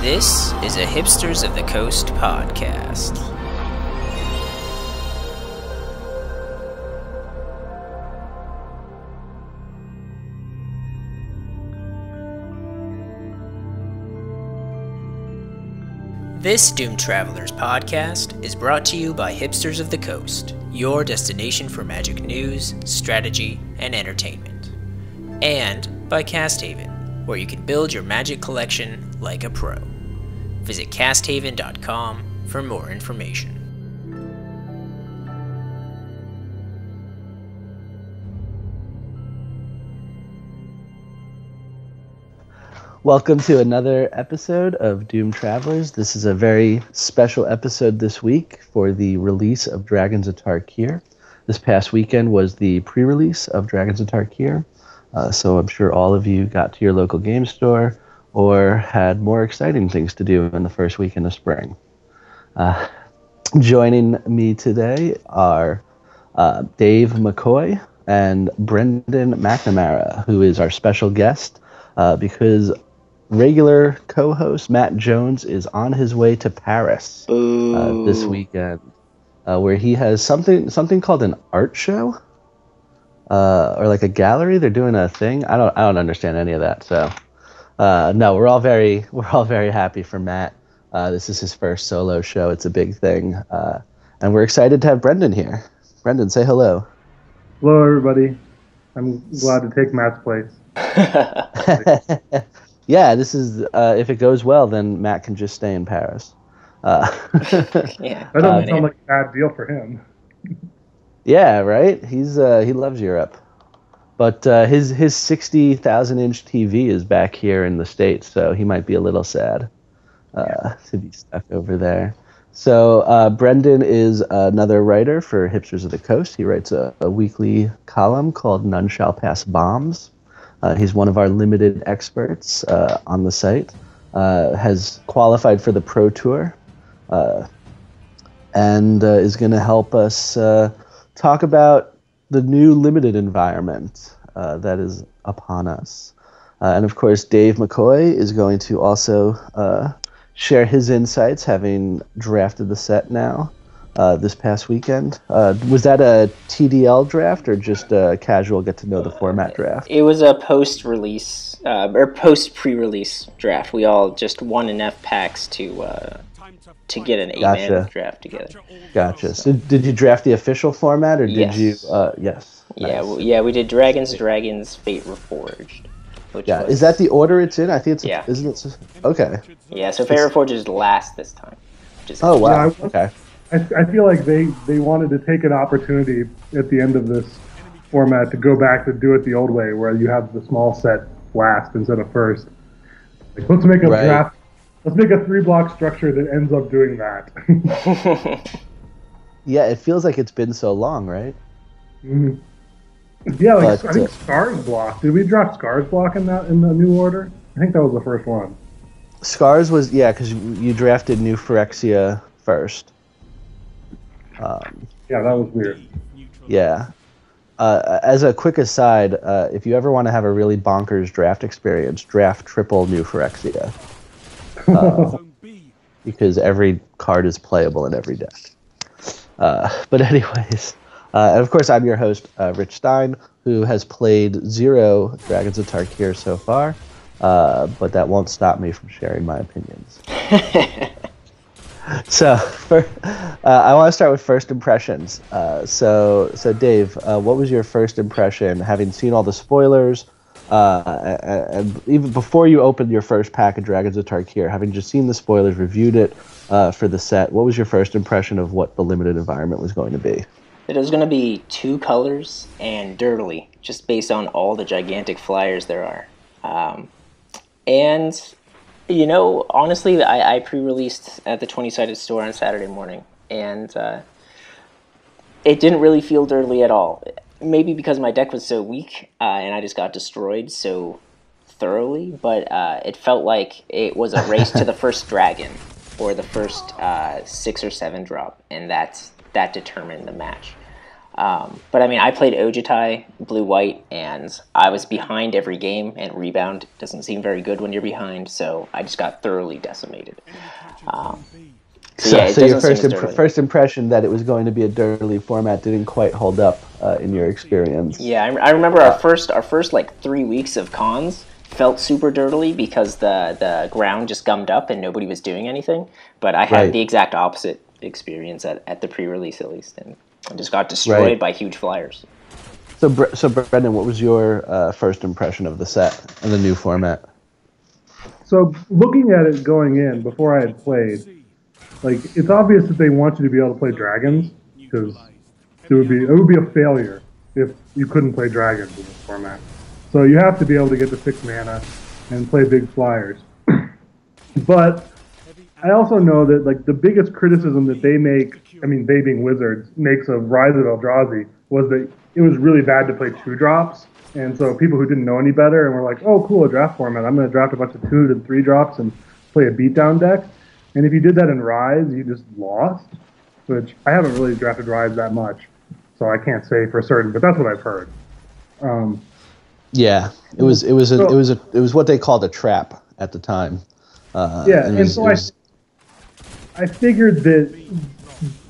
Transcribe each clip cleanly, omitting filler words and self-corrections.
This is a Hipsters of the Coast podcast. This Doomed Travelers podcast is brought to you by Hipsters of the Coast, your destination for magic news, strategy, and entertainment. And by Casthaven, where you can build your magic collection like a pro. Visit casthaven.com for more information. Welcome to another episode of Doomed Travelers. This is a very special episode this week for the release of Dragons of Tarkir. This past weekend was the pre-release of Dragons of Tarkir, so I'm sure all of you got to your local game store or had more exciting things to do in the first weekend of spring. Joining me today are Dave McCoy and Brendan McNamara, who is our special guest because regular co-host Matt Jones is on his way to Paris this weekend, where he has something called an art show, or like a gallery. They're doing a thing. I don't understand any of that. So no, we're all very happy for Matt. This is his first solo show. It's a big thing, and we're excited to have Brendan here. Brendan, say hello. Hello, everybody. I'm glad to take Matt's place. Yeah, this is if it goes well, then Matt can just stay in Paris. Yeah, that doesn't sound like a bad deal for him. Yeah, right. He loves Europe, but his 60,000-inch TV is back here in the States, so he might be a little sad to be stuck over there. So Brendan is another writer for Hipsters of the Coast. He writes a weekly column called None Shall Pass Bombs. He's one of our limited experts on the site, has qualified for the Pro Tour, and is going to help us talk about the new limited environment that is upon us. And of course, Dave McCoy is going to also share his insights, having drafted the set now this past weekend. Was that a TDL draft or just a casual get-to-know-the-format draft? It was a post-release, or post-pre-release draft. We all just won enough packs to get an 8-man draft together. Gotcha. So did you draft the official format, or did you? Yes. Yeah, nice. We did Dragons, Fate Reforged. Is that the order it's in? I think it's. Yeah. Isn't it? Okay. Yeah, so Fate Reforged is last this time. Oh, wow. Yeah, okay. I feel like they wanted to take an opportunity at the end of this format to go back to do it the old way, where you have the small set last instead of first. Like, let's make a draft. Let's make a 3-block structure that ends up doing that. Yeah, it feels like it's been so long, right? Mm-hmm. Yeah, I think Scars Block. Did we draft Scars Block in the new order? I think that was the first one. Scars was, because you drafted New Phyrexia first. Yeah, that was weird. Yeah. As a quick aside, if you ever want to have a really bonkers draft experience, draft triple New Phyrexia. Because every card is playable in every deck. But anyways, and of course I'm your host, Rich Stein, who has played 0 Dragons of Tarkir so far, but that won't stop me from sharing my opinions. So, I want to start with first impressions. So Dave, what was your first impression, having seen all the spoilers, and even before you opened your first pack of Dragons of Tarkir, having just seen the spoilers, reviewed it for the set, what was your first impression of what the limited environment was going to be? It was going to be 2 colors and dirtily, just based on all the gigantic flyers there are. And... honestly, I pre-released at the 20-sided store on Saturday morning, and it didn't really feel dirtily at all. Maybe because my deck was so weak, and I just got destroyed so thoroughly, but it felt like it was a race to the first dragon, or the first 6 or 7 drop, and that determined the match. But I mean, I played Ojutai blue-white, and I was behind every game, and rebound doesn't seem very good when you're behind, so I just got thoroughly decimated. So, yeah, it so your doesn't seem as dirty. first impression that it was going to be a dirty format didn't quite hold up in your experience. Yeah, I remember our first like 3 weeks of cons felt super dirtily because the ground just gummed up and nobody was doing anything. But I had Right. the exact opposite experience at the pre-release at least, and I just got destroyed Right. by huge flyers. So Brendan, what was your first impression of the set and the new format? So looking at it going in before I had played, like it's obvious that they want you to be able to play dragons because it would be a failure if you couldn't play dragons in this format. So you have to be able to get to 6 mana and play big flyers. But I also know that like the biggest criticism that they make, I mean they being Wizards, makes of Rise of Eldrazi was that it was really bad to play 2-drops. And so people who didn't know any better and were like, oh cool, a draft format, I'm going to draft a bunch of 2 to 3 drops and play a beatdown deck. And if you did that in Rise, you just lost, which I haven't really drafted Rise that much, so I can't say for certain, but that's what I've heard. Yeah, it was what they called a trap at the time. Yeah, and so I figured that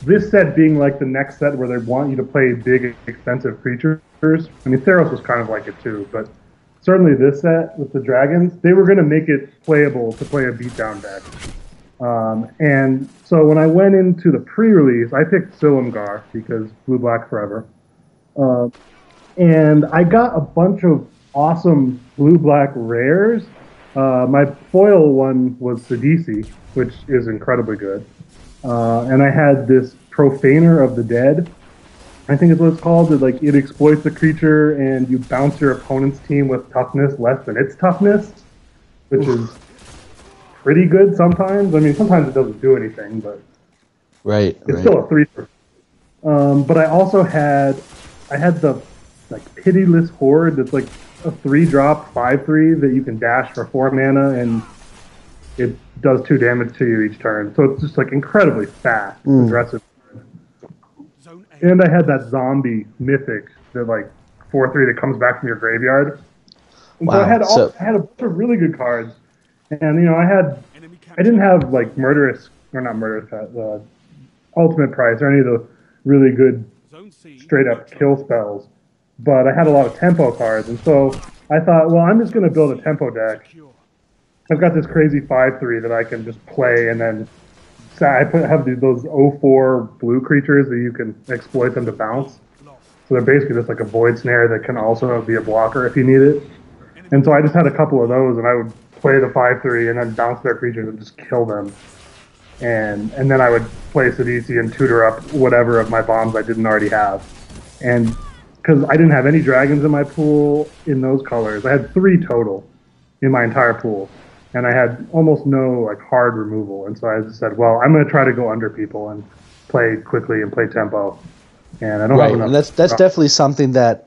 this set being like the next set where they want you to play big, expensive creatures. I mean, Theros was kind of like it too, but certainly this set with the dragons, they were going to make it playable to play a beatdown deck. And so when I went into the pre-release, I picked Silumgar because blue-black forever. And I got a bunch of awesome blue-black rares. My foil one was Sidisi, which is incredibly good. And I had this Profaner of the Dead, I think is what it's called. It exploits the creature and you bounce your opponent's team with toughness less than its toughness, which is pretty good sometimes. I mean, sometimes it doesn't do anything, but it's still a 3. But I also had the like Pitiless Horde that's like a 3-drop 5/3 that you can dash for 4 mana and it does 2 damage to you each turn. So it's just like incredibly fast, aggressive. And I had that zombie mythic that like 4/3 that comes back from your graveyard. And so I had a bunch of really good cards. And you know, I didn't have like ultimate price or any of the really good straight up kill spells, but I had a lot of tempo cards, and so I thought, well, I'm just going to build a tempo deck. I've got this crazy 5/3 that I can just play, and then have those 0/4 blue creatures that you can exploit them to bounce. So they're basically just like a void snare that can also be a blocker if you need it. And so I just had a couple of those, and I would play the 5/3 and then bounce their creatures and just kill them. And then I would play Sidisi and tutor up whatever of my bombs I didn't already have. And because I didn't have any dragons in my pool in those colors, I had 3 total in my entire pool. And I had almost no like hard removal. And so I just said, well, I'm going to try to go under people and play quickly and play tempo. And I don't have enough. And that's definitely something that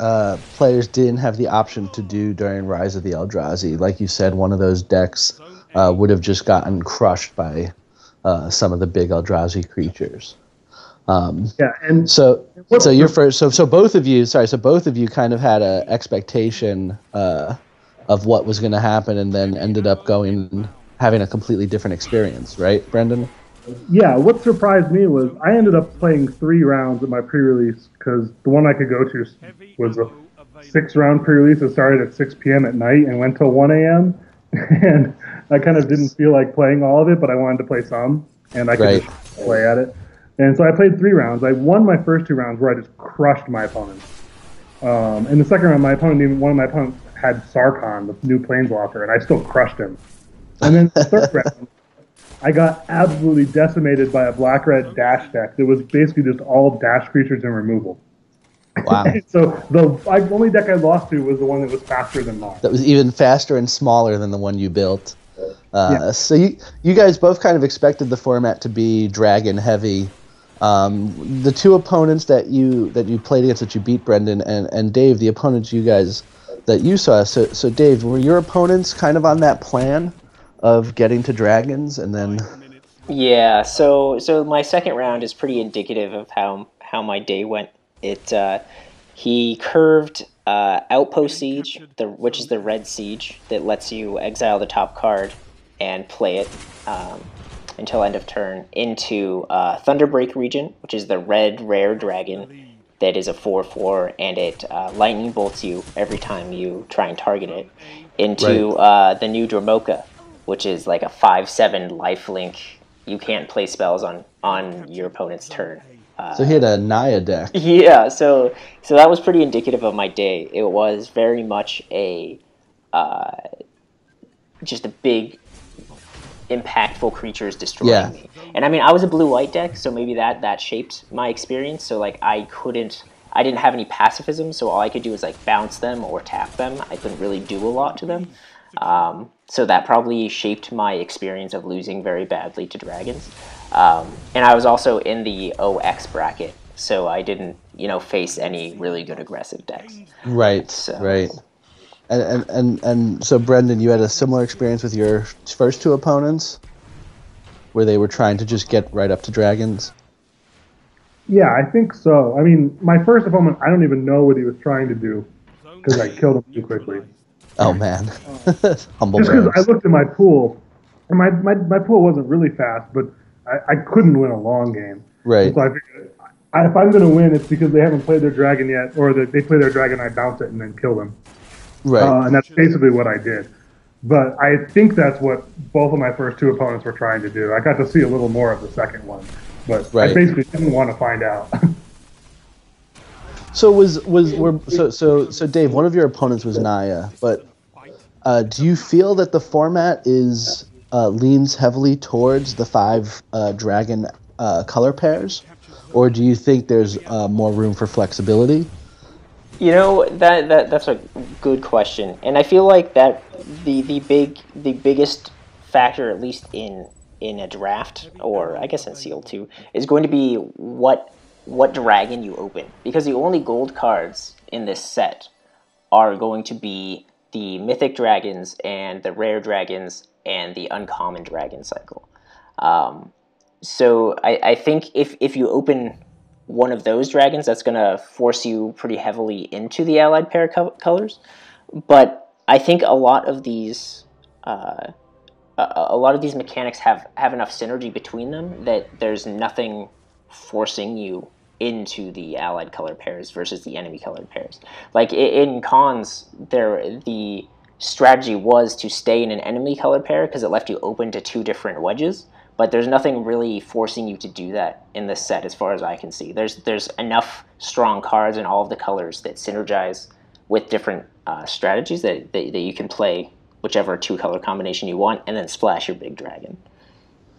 players didn't have the option to do during Rise of the Eldrazi. Like you said, one of those decks would have just gotten crushed by some of the big Eldrazi creatures. And so both of you kind of had an expectation of what was going to happen, and then ended up having a completely different experience, right, Brendan? Yeah, what surprised me was I ended up playing 3 rounds at my pre-release because the one I could go to was a 6-round pre-release that started at 6 p.m. at night and went till 1 a.m. And I kind of didn't feel like playing all of it, but I wanted to play some, and I could just play at it. And so I played 3 rounds. I won my first 2 rounds where I just crushed my opponents. In the second round, one of my opponents had Sarkhan, the new Planeswalker, and I still crushed him. And then the third round, I got absolutely decimated by a black-red dash deck that was basically just all dash creatures and removal. Wow. So the only deck I lost to was the one that was faster than mine. That was even faster and smaller than the one you built. So you guys both kind of expected the format to be dragon heavy. The 2 opponents that you played against that you beat, Brendan and Dave, the opponents you guys that you saw. So Dave, were your opponents kind of on that plan of getting to dragons and then? Yeah, so my second round is pretty indicative of how my day went He curved Outpost Siege, which is the red siege that lets you exile the top card and play it until end of turn, into Thunderbreak Region, which is the red rare dragon that is a 4/4, and it lightning bolts you every time you try and target it, into the new Dromoka, which is like a 5/7 lifelink. You can't play spells on your opponent's turn. So he had a Naya deck. Yeah, so that was pretty indicative of my day. It was very much just a big, impactful creatures destroying me. And I mean, I was a blue-white deck, so maybe that shaped my experience. So like, I didn't have any pacifism, so all I could do was like bounce them or tap them. I couldn't really do a lot to them. So that probably shaped my experience of losing very badly to dragons. And I was also in the OX bracket, so I didn't, face any really good aggressive decks. Right, So. right. And so, Brendan, you had a similar experience with your first two opponents, where they were trying to just get right up to dragons? Yeah, I think so. I mean, my first opponent, I don't even know what he was trying to do, because I killed him too quickly. Oh, man. Humble Just because brags. I looked at my pool, and my pool wasn't really fast, but I couldn't win a long game. Right. So I figured, if I'm going to win, it's because they haven't played their dragon yet, or that they play their dragon, I bounce it and then kill them. Right. And that's basically what I did. But I think that's what both of my first two opponents were trying to do. I got to see a little more of the second one, but I basically didn't want to find out. So so Dave, one of your opponents was Naya, but do you feel that the format leans heavily towards the 5 dragon color pairs, or do you think there's more room for flexibility? That's a good question, and I feel like that the biggest factor, at least in a draft, or I guess in Seal 2, is going to be what dragon you open, because the only gold cards in this set are going to be the mythic dragons and the rare dragons and the uncommon dragon cycle. So I think if you open one of those dragons, that's going to force you pretty heavily into the allied pair colors. But I think a lot of these mechanics have enough synergy between them that there's nothing forcing you into the allied color pairs versus the enemy colored pairs. Like in cons, the strategy was to stay in an enemy color pair because it left you open to 2 different wedges. But there's nothing really forcing you to do that in this set, as far as I can see. There's enough strong cards in all of the colors that synergize with different strategies that you can play whichever 2-color combination you want, and then splash your big dragon.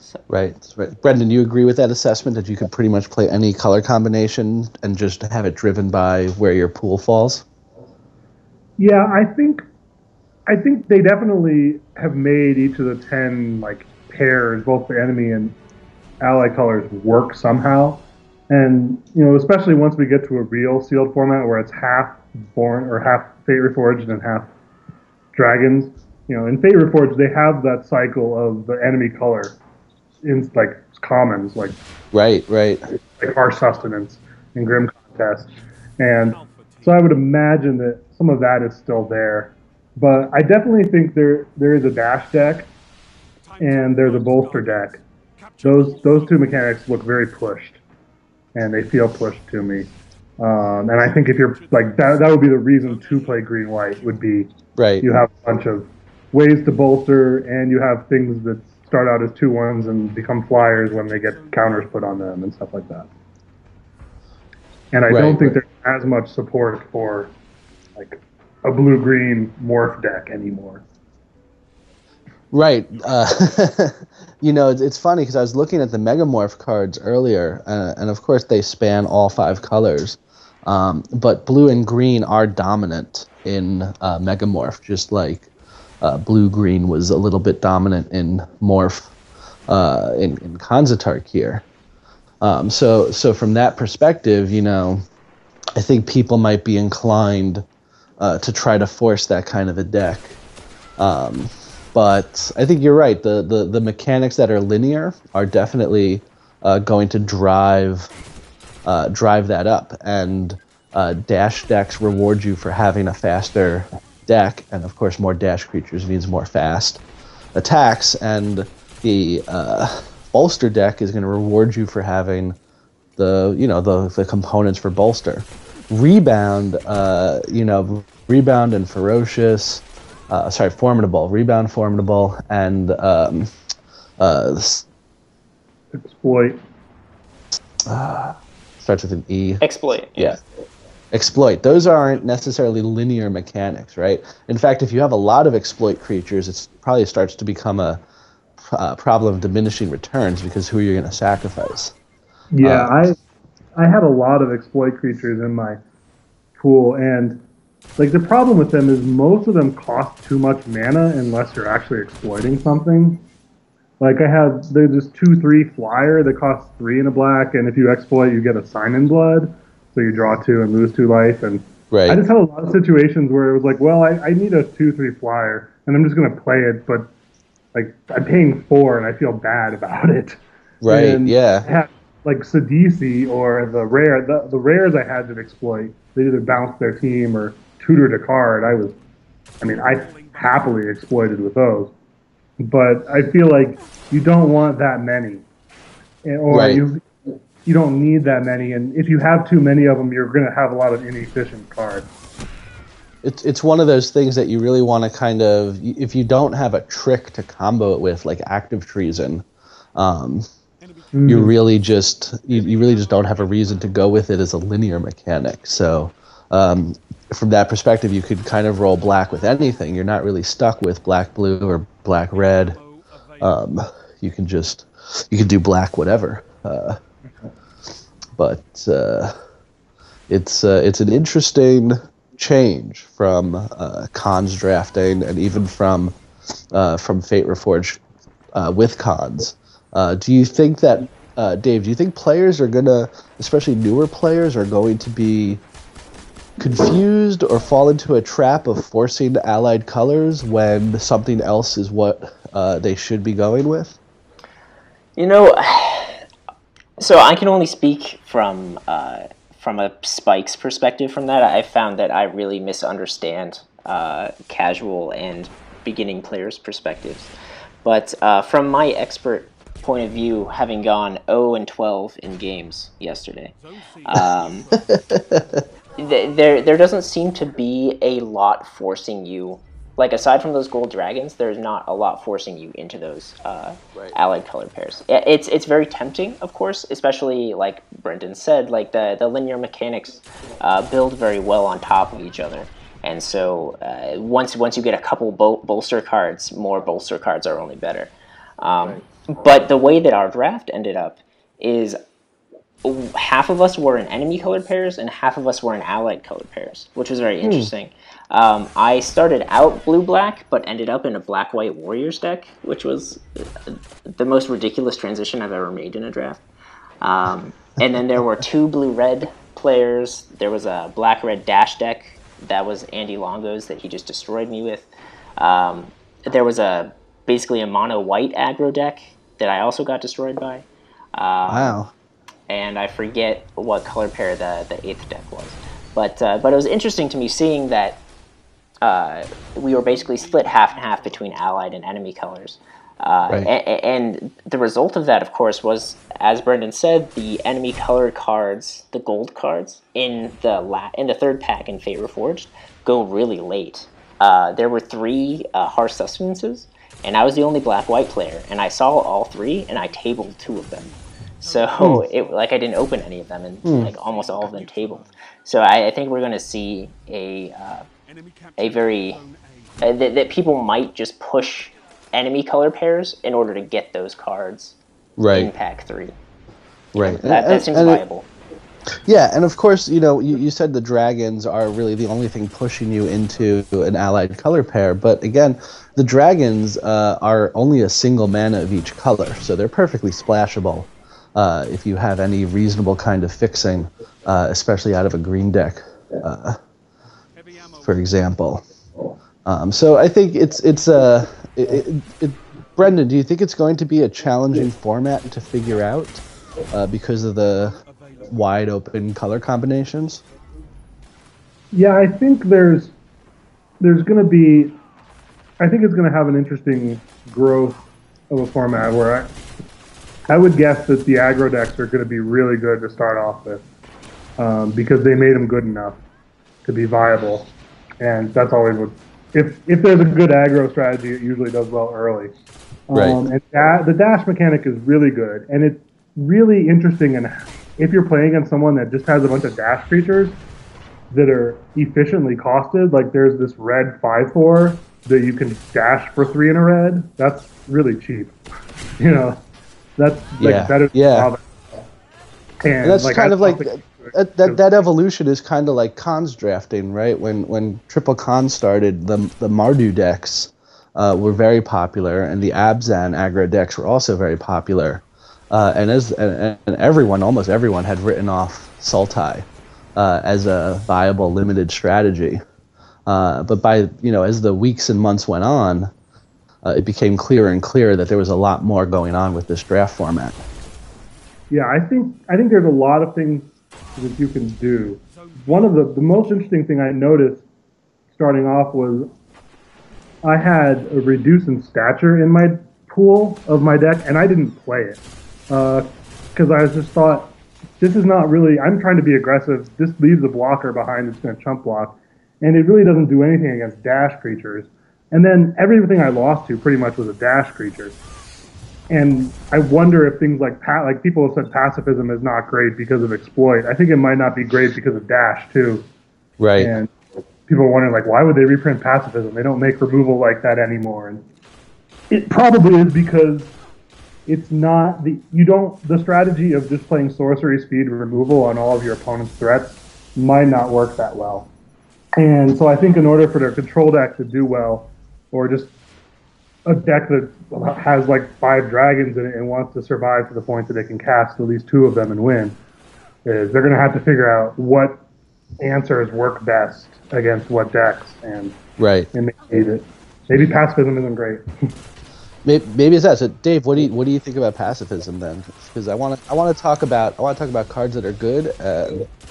So. Right. Brendan, do you agree with that assessment that you could pretty much play any color combination and just have it driven by where your pool falls? Yeah, I think they definitely have made each of the 10 pairs, both the enemy and ally colors, work somehow. And especially once we get to a real sealed format where it's half Born or half Fate Reforged and half dragons. In Fate Reforged they have that cycle of the enemy color in commons, right, Harsh Sustenance and Grim Contest, and so I would imagine that some of that is still there. But I definitely think there is a dash deck and there's a bolster deck. Those 2 mechanics look very pushed, and they feel pushed to me. And I think if you're that would be the reason to play green-white, would be you have a bunch of ways to bolster, and you have things that start out as 2/1s and become flyers when they get counters put on them and stuff like that. And I don't think there's as much support for a blue-green morph deck anymore. Right. It's funny because I was looking at the Megamorph cards earlier, and of course they span all 5 colors. But blue and green are dominant in Megamorph, just like blue-green was a little bit dominant in Morph in Kanzatark here. So from that perspective, I think people might be inclined to try to force that kind of a deck. But I think you're right. The mechanics that are linear are definitely going to drive drive that up. And dash decks reward you for having a faster deck, and of course more dash creatures means more fast attacks, and the bolster deck is going to reward you for having the components for bolster. Rebound, rebound and ferocious, formidable, rebound, formidable, and exploit. Starts with an E. Exploit. Yeah. Exploit. Those aren't necessarily linear mechanics, right? In fact, if you have a lot of exploit creatures, it probably starts to become a problem of diminishing returns, because who are you going to sacrifice? Yeah, I had a lot of exploit creatures in my pool, and like the problem with them is most of them cost too much mana unless you're actually exploiting something. Like there's this 2/3 flyer that costs 3 in a black, and if you exploit, you get a Sign in Blood, so you draw 2 and lose 2 life. And right. I just had a lot of situations where it was like, well, I need a 2/3 flyer, and I'm just going to play it, but like I'm paying 4 and I feel bad about it. Right. And yeah. I had, like Sidisi or the rare, the rares I had to exploit, they either bounced their team or tutored a card. I happily exploited with those. But I feel like you don't want that many. Or right. You don't need that many, and if you have too many of them, you're going to have a lot of inefficient cards. It's one of those things that you really want to kind of, if you don't have a trick to combo it with, like Active Treason, you really just don't have a reason to go with it as a linear mechanic. So from that perspective, you could kind of roll black with anything. You're not really stuck with black blue or black red. You can do black whatever. But it's an interesting change from Khans drafting, and even from Fate Reforged with Khans. Do you think that, Dave, do you think players are gonna, especially newer players, are going to be confused or fall into a trap of forcing allied colors when something else is what they should be going with? So I can only speak from a Spike's perspective from that. I found that I really misunderstand casual and beginning players' perspectives. But from my expert point of view, having gone 0-12 in games yesterday, there doesn't seem to be a lot forcing you. Like, aside from those gold dragons, there's not a lot forcing you into those allied color pairs. It's very tempting, of course, especially, like Brendan said, like the linear mechanics build very well on top of each other. And so once you get a couple bolster cards, more bolster cards are only better. But the way that our draft ended up is half of us were in enemy colored pairs and half of us were in allied colored pairs, which was very interesting. I started out blue-black, but ended up in a black-white Warriors deck, which was the most ridiculous transition I've ever made in a draft. And then there were 2 blue-red players. There was a black-red dash deck that was Andy Longo's that he just destroyed me with. There was basically a mono-white aggro deck that I also got destroyed by. Wow. And I forget what color pair the 8th deck was. But it was interesting to me seeing that we were basically split half and half between allied and enemy colors. And the result of that, of course, was, as Brendan said, the enemy color cards, the gold cards, in the third pack in Fate Reforged go really late. There were 3 Harsh Sustenances, and I was the only black-white player, and I saw all 3, and I tabled 2 of them. So I didn't open any of them, and like almost all of them tabled. So I think we're going to see a very that people might just push enemy color pairs in order to get those cards in pack 3. Right. That seems viable. Yeah, and of course, you said the dragons are really the only thing pushing you into an allied color pair, but again, the dragons are only a single mana of each color, so they're perfectly splashable if you have any reasonable kind of fixing, especially out of a green deck, for example. So I think Brendan, do you think it's going to be a challenging format to figure out because of the wide open color combinations? Yeah, I think there's going to be. I think it's going to have an interesting growth of a format where I would guess that the aggro decks are going to be really good to start off with because they made them good enough to be viable, and that's always what. If there's a good aggro strategy, it usually does well early. Right. And the dash mechanic is really good, and it's really interesting. And if you're playing against someone that just has a bunch of dash creatures that are efficiently costed, like there's this red 5/4 that you can dash for 3 in a red. That's really cheap. You know, that's like better. Yeah. And that's like, kind of like that evolution is kind of like cons drafting, right? When Triple Con started, the Mardu decks were very popular, and the Abzan aggro decks were also very popular. And almost everyone had written off Sultai as a viable limited strategy. But as the weeks and months went on, it became clearer and clearer that there was a lot more going on with this draft format. Yeah, I think there's a lot of things that you can do. One of the most interesting thing I noticed starting off was I had a reduce in stature in my pool of my deck, and I didn't play it because I just thought, this is not really, I'm trying to be aggressive. This leaves a blocker behind that's going to chump block, and it really doesn't do anything against dash creatures. And then everything I lost to pretty much was a dash creature. And I wonder if things like people have said pacifism is not great because of exploit. I think it might not be great because of dash too. Right. And people are wondering, like, why would they reprint pacifism? They don't make removal like that anymore. And it probably is because it's not the strategy of just playing sorcery speed removal on all of your opponent's threats might not work that well. And so I think in order for their control deck to do well, or just a deck that has like 5 dragons in it and wants to survive to the point that they can cast at least 2 of them and win, is they're going to have to figure out what answers work best against what decks, and maybe pacifism isn't great. Maybe it's that. So, Dave, what do you think about pacifism then? Because I want to talk about cards that are good,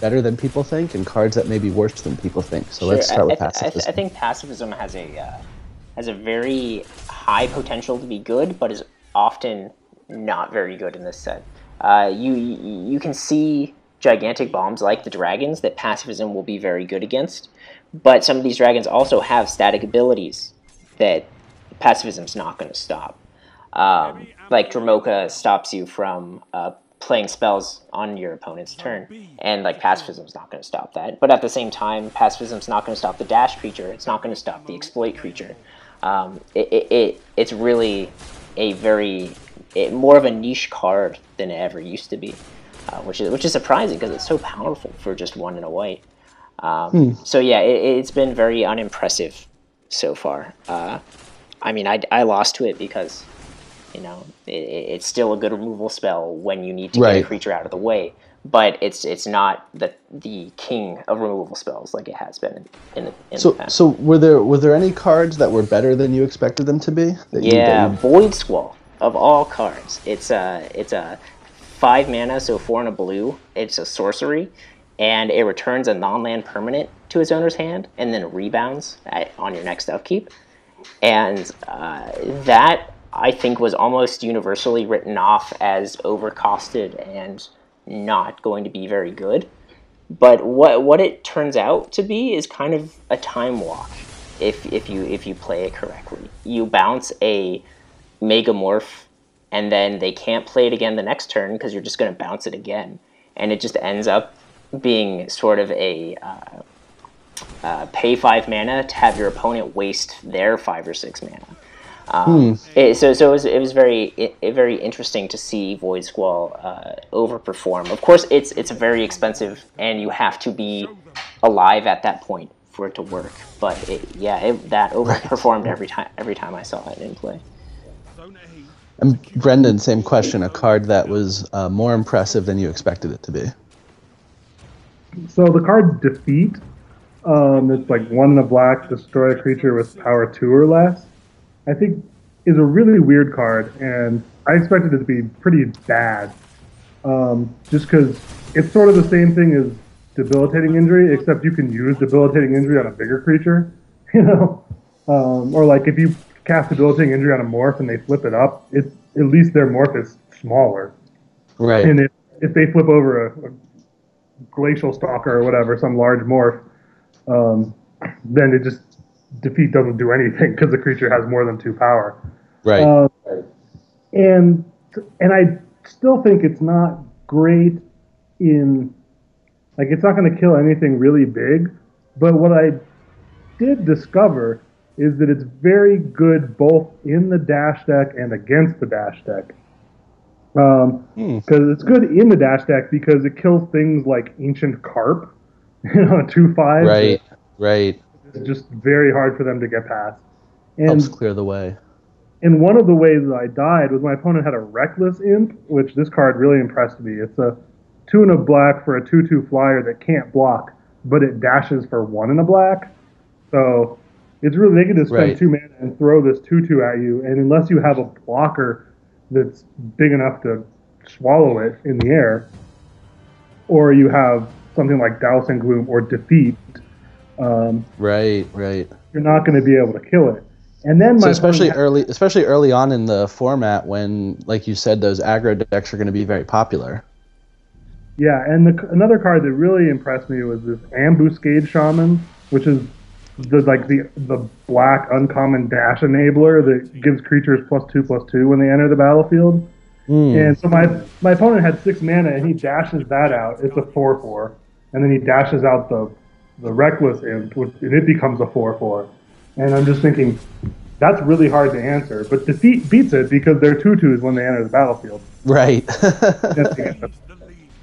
better than people think, and cards that may be worse than people think. So let's start with pacifism. I think pacifism has a very high potential to be good, but is often not very good in this set. You can see gigantic bombs like the dragons that pacifism will be very good against, but some of these dragons also have static abilities that pacifism's not going to stop. Like Dromoka stops you from playing spells on your opponent's turn, and like pacifism's not going to stop that. But at the same time, pacifism's not going to stop the dash creature. It's not going to stop the exploit creature. It's really more of a niche card than it ever used to be, which is surprising because it's so powerful for just 1 and a white. So yeah, it's been very unimpressive so far. I mean, I lost to it because, it's still a good removal spell when you need to get a creature out of the way, but it's not the king of removal spells like it has been in the past. So were there any cards that were better than you expected them to be? Void Squall of all cards. It's a 5 mana, so 4 and a blue. It's a sorcery, and it returns a non-land permanent to its owner's hand, and then rebounds on your next upkeep. And that, I think, was almost universally written off as overcosted and not going to be very good. But what it turns out to be is kind of a time walk if you play it correctly. You bounce a Megamorph, and then they can't play it again the next turn because you're just going to bounce it again. And it just ends up being sort of a pay 5 mana to have your opponent waste their 5 or 6 mana. It was very interesting to see Void Squall overperform. Of course, it's very expensive, and you have to be alive at that point for it to work. But that overperformed every time I saw it in play. And Brendan, same question. A card that was more impressive than you expected it to be. So the card Defeat. It's like 1 in a black, destroy a creature with power 2 or less. I think is a really weird card, and I expected it to be pretty bad. just because it's sort of the same thing as debilitating injury, except you can use debilitating injury on a bigger creature, you know. Or like if you cast debilitating injury on a morph and they flip it up, at least their morph is smaller. Right. And if they flip over a glacial stalker or whatever, some large morph, then it just defeat doesn't do anything because the creature has more than 2 power. Right. And I still think it's not great in, like, it's not going to kill anything really big. But what I did discover is that it's very good both in the dash deck and against the dash deck. Because it's good in the dash deck because it kills things like Ancient Carp, a 2/5. Right. Right. It's just very hard for them to get past. And Helps clear the way. and one of the ways that I died was my opponent had a Reckless Imp, which this card really impressed me. It's a 2 and a black for a 2/2 flyer that can't block, but it dashes for 1 and a black. So it's really, they can just spend Right. 2 mana and throw this 2/2 at you, and unless you have a blocker that's big enough to swallow it in the air, or you have something like Douse and Gloom or Defeat, Right. Right. you're not going to be able to kill it. And then So especially early on in the format, when, like you said, those aggro decks are going to be very popular. Yeah, and another card that really impressed me was this Ambuscade Shaman, which is the black uncommon dash enabler that gives creatures +2/+2 when they enter the battlefield. And so my opponent had 6 mana, and he dashes that out. It's a 4/4, and then he dashes out the Reckless Imp, and it becomes a 4/4. And I'm just thinking, that's really hard to answer. But Defeat beats it because they're 2/2s when they enter the battlefield. Right.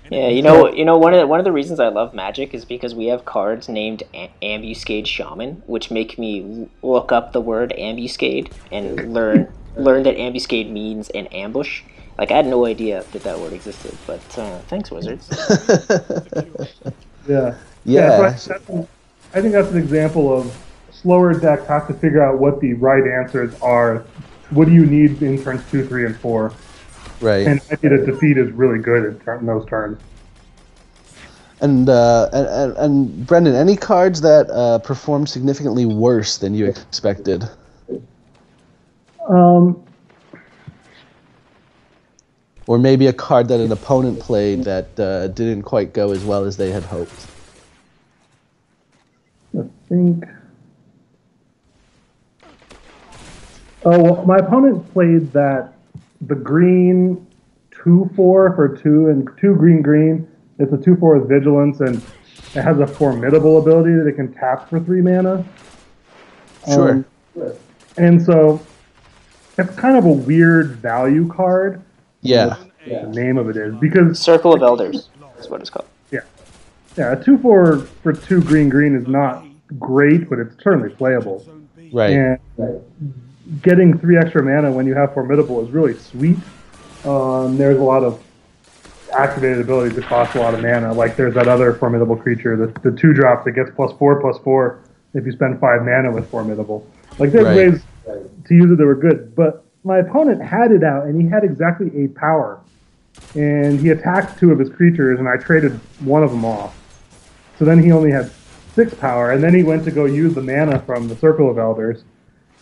Yeah, you know, one of the reasons I love Magic is because we have cards named Ambuscade Shaman, which make me look up the word ambuscade and learn that ambuscade means an ambush. Like, I had no idea that word existed, but thanks, Wizards. Yeah. Yeah. So I think that's an example of slower decks have to figure out what the right answers are. What do you need in turns 2, 3, and 4? Right. And I think that Defeat is really good in those turns. And Brendan, any cards that performed significantly worse than you expected? Or maybe a card that an opponent played that didn't quite go as well as they had hoped. I think. Oh, well, my opponent played the green 2/4 for 2 and 2 green. It's a 2/4 with Vigilance, and it has a Formidable ability that it can tap for 3 mana. Sure. And so it's kind of a weird value card. Yeah. The name of it is because Circle of Elders is what it's called. yeah, a 2/4 for 2 green is not great, but it's certainly playable. Right. And getting 3 extra mana when you have Formidable is really sweet. There's a lot of activated abilities that cost a lot of mana. Like there's that other Formidable creature, the 2-drop that gets +4/+4 if you spend 5 mana with Formidable. Like there's Right. ways to use it that were good, but my opponent had it out and he had exactly 8 power. And he attacked 2 of his creatures, and I traded one of them off. So then he only had 6 power, and then he went to go use the mana from the Circle of Elders,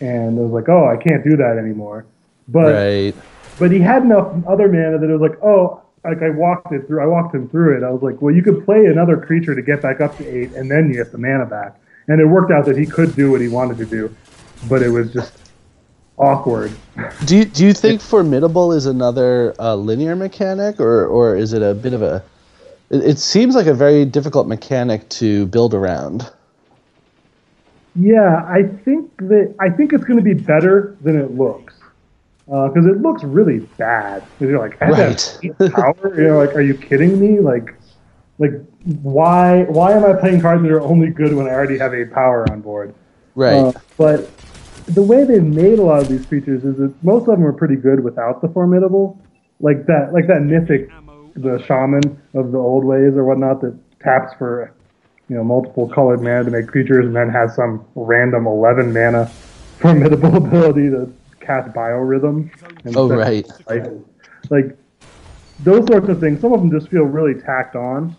and it was like, oh, I can't do that anymore. Right. But he had enough other mana that it was like, oh, like I walked him through it. I was like, well, you could play another creature to get back up to 8, and then you get the mana back. And it worked out that he could do what he wanted to do, but it was just awkward. Do you think Formidable is another linear mechanic, or is it a bit of a? It seems like a very difficult mechanic to build around. Yeah, I think it's going to be better than it looks, because it looks really bad. 'Cause you're like, I have Right. 8 power. You're like, are you kidding me? Like why am I playing cards that are only good when I already have 8 power on board? Right. But the way they've made a lot of these creatures is that most of them are pretty good without the Formidable, like that mythic, the Shaman of the old ways or whatnot that taps for multiple colored mana to make creatures and then has some random 11 mana Formidable ability to cast Biorhythm. Oh, right. Like those sorts of things. Some of them just feel really tacked on.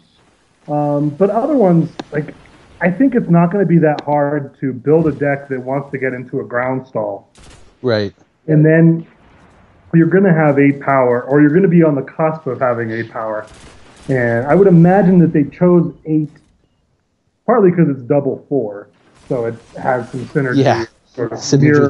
But other ones, like, I think it's not going to be that hard to build a deck that wants to get into a ground stall. Right. And then you're going to have 8 power, or you're going to be on the cusp of having 8 power. And I would imagine that they chose 8 partly because it's double 4, so it has some synergy. Yeah, sort of synergy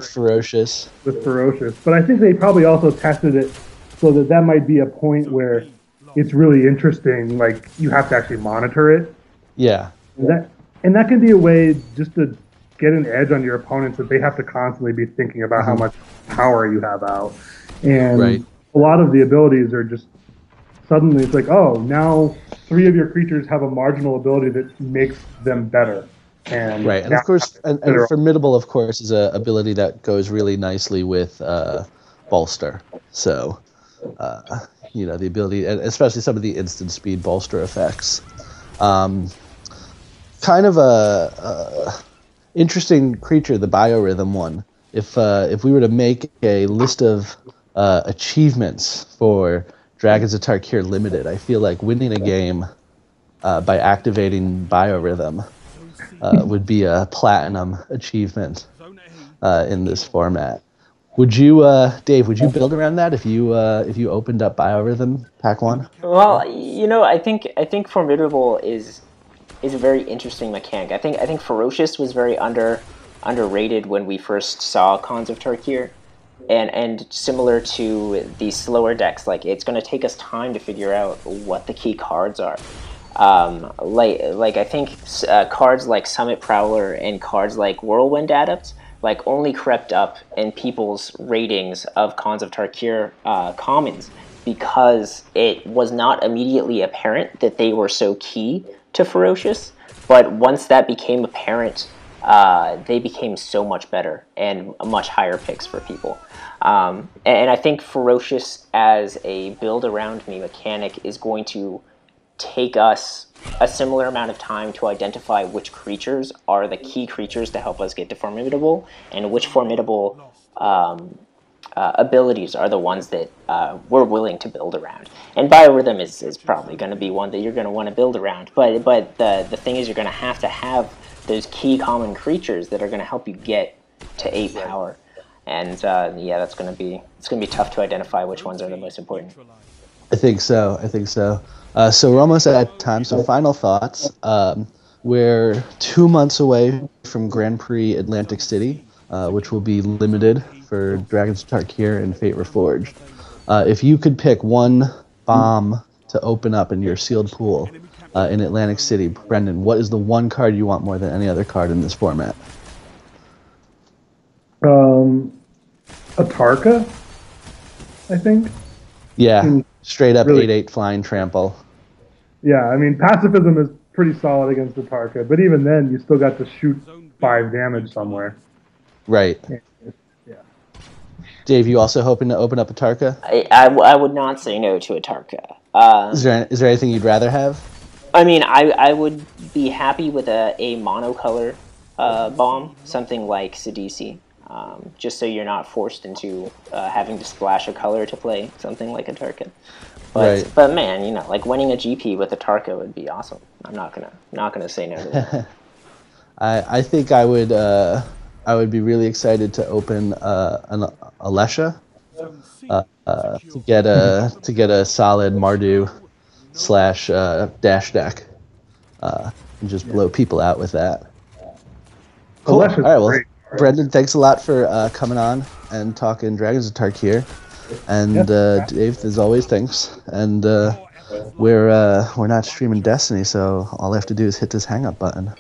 with Ferocious. But I think they probably also tested it so that might be a point where it's really interesting. Like, you have to actually monitor it. Yeah. And that can be a way just to get an edge on your opponents, that they have to constantly be thinking about how much power you have out. And a lot of the abilities are just suddenly, it's like, oh, now 3 of your creatures have a marginal ability that makes them better. And right, and of course, and Formidable, of course, is an ability that goes really nicely with Bolster. So, the ability, and especially some of the instant speed Bolster effects. Kind of a interesting creature, the Biorhythm one. If we were to make a list of achievements for Dragons of Tarkir Limited, I feel like winning a game by activating Biorhythm would be a platinum achievement in this format. Would you, Dave? Would you build around that if you opened up Biorhythm Pack 1? Well, I think Formidable is a very interesting mechanic. I think Ferocious was very underrated when we first saw Khans of Tarkir. And similar to the slower decks, like, it's going to take us time to figure out what the key cards are. I think cards like Summit Prowler and cards like Whirlwind Adept only crept up in people's ratings of Khans of Tarkir commons because it was not immediately apparent that they were so key to Ferocious. But once that became apparent, they became so much better and much higher picks for people. And I think Ferocious as a build around me mechanic is going to take us a similar amount of time to identify which creatures are the key creatures to help us get to Formidable, and which Formidable abilities are the ones that we're willing to build around. And Biorhythm is probably going to be one that you're going to want to build around. But the thing is, you're going to have those key common creatures that are going to help you get to 8 power. And it's going to be tough to identify which ones are the most important. I think so. So we're almost at time. So final thoughts. We're 2 months away from Grand Prix Atlantic City, which will be limited for Dragons of Tarkir and Fate Reforged. If you could pick one bomb to open up in your sealed pool in Atlantic City, Brendan, what is the one card you want more than any other card in this format? Atarka, I think. Yeah, straight up really, 8/8 flying trample. Yeah, I mean, pacifism is pretty solid against Atarka, but even then, you still got to shoot 5 damage somewhere. Right. Yeah. Dave, you also hoping to open up Atarka? I would not say no to Atarka. Is there anything you'd rather have? I mean, I would be happy with a monocolor bomb, something like Sidisi, just so you're not forced into having to splash a color to play something like Atarka. But man, winning a GP with Atarka would be awesome. I'm not gonna say no to that. I think I would be really excited to open an Alesha to get a solid Mardu / dash deck and just blow people out with that. Cool. All right, well, Brendan, thanks a lot for coming on and talking Dragons of Tarkir. And Dave, as always, thanks. And we're not streaming Destiny, so all I have to do is hit this hang up button.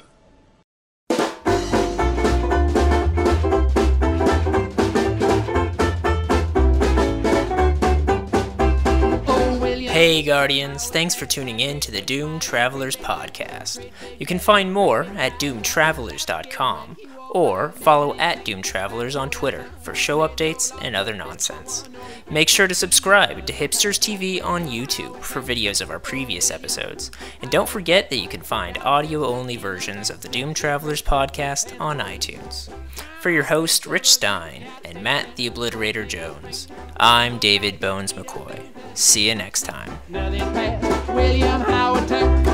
Hey Guardians, thanks for tuning in to the Doomed Travelers podcast. You can find more at doomedtravelers.com or follow at Doomed Travelers on Twitter for show updates and other nonsense. Make sure to subscribe to Hipsters TV on YouTube for videos of our previous episodes, and don't forget that you can find audio-only versions of the Doomed Travelers podcast on iTunes. For your host, Rich Stein, and Matt the Obliterator Jones, I'm David Bones McCoy. See you next time. Nothing past William Howard Taft.